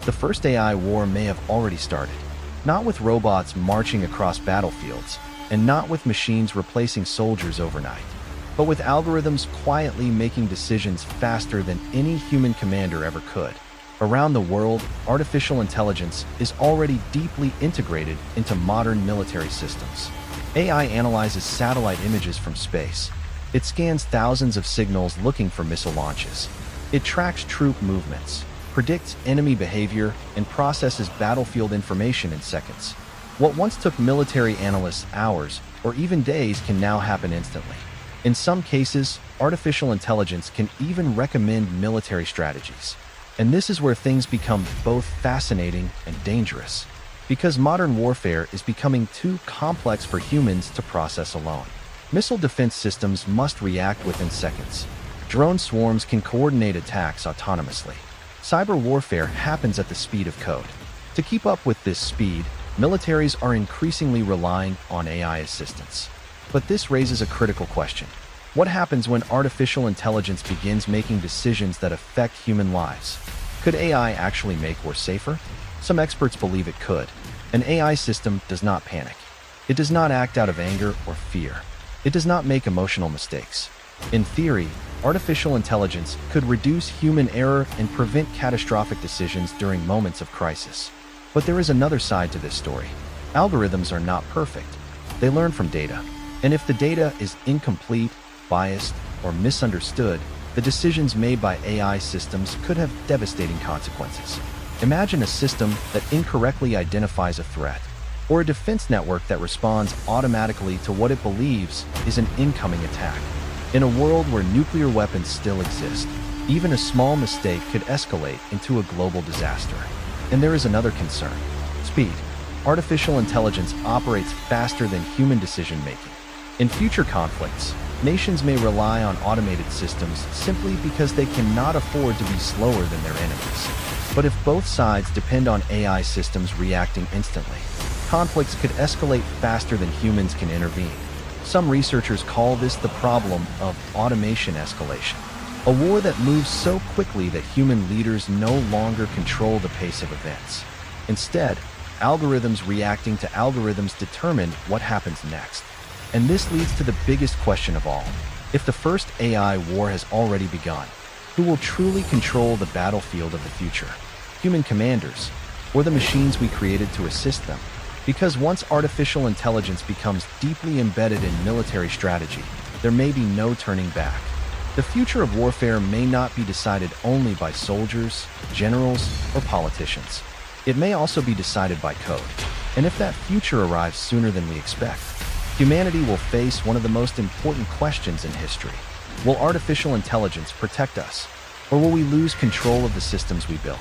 the first AI war may have already started. Not with robots marching across battlefields, and not with machines replacing soldiers overnight, but with algorithms quietly making decisions faster than any human commander ever could. Around the world, artificial intelligence is already deeply integrated into modern military systems. AI analyzes satellite images from space. It scans thousands of signals looking for missile launches. It tracks troop movements, predicts enemy behavior, and processes battlefield information in seconds. What once took military analysts hours or even days can now happen instantly. In some cases, artificial intelligence can even recommend military strategies. And this is where things become both fascinating and dangerous, because modern warfare is becoming too complex for humans to process alone. Missile defense systems must react within seconds. Drone swarms can coordinate attacks autonomously. Cyber warfare happens at the speed of code. To keep up with this speed, militaries are increasingly relying on AI assistance. But this raises a critical question. What happens when artificial intelligence begins making decisions that affect human lives? Could AI actually make war safer? Some experts believe it could. An AI system does not panic. It does not act out of anger or fear. It does not make emotional mistakes. In theory, artificial intelligence could reduce human error and prevent catastrophic decisions during moments of crisis. But there is another side to this story. Algorithms are not perfect. They learn from data. And if the data is incomplete, biased, or misunderstood, the decisions made by AI systems could have devastating consequences. Imagine a system that incorrectly identifies a threat, or a defense network that responds automatically to what it believes is an incoming attack. In a world where nuclear weapons still exist, even a small mistake could escalate into a global disaster. And there is another concern: speed. Artificial intelligence operates faster than human decision-making. In future conflicts, nations may rely on automated systems simply because they cannot afford to be slower than their enemies. But if both sides depend on AI systems reacting instantly, conflicts could escalate faster than humans can intervene. Some researchers call this the problem of automation escalation, a war that moves so quickly that human leaders no longer control the pace of events. Instead, algorithms reacting to algorithms determine what happens next. And this leads to the biggest question of all. If the first AI war has already begun, who will truly control the battlefield of the future? Human commanders, or the machines we created to assist them? Because once artificial intelligence becomes deeply embedded in military strategy, there may be no turning back. The future of warfare may not be decided only by soldiers, generals, or politicians. It may also be decided by code. And if that future arrives sooner than we expect, humanity will face one of the most important questions in history. Will artificial intelligence protect us, or will we lose control of the systems we built?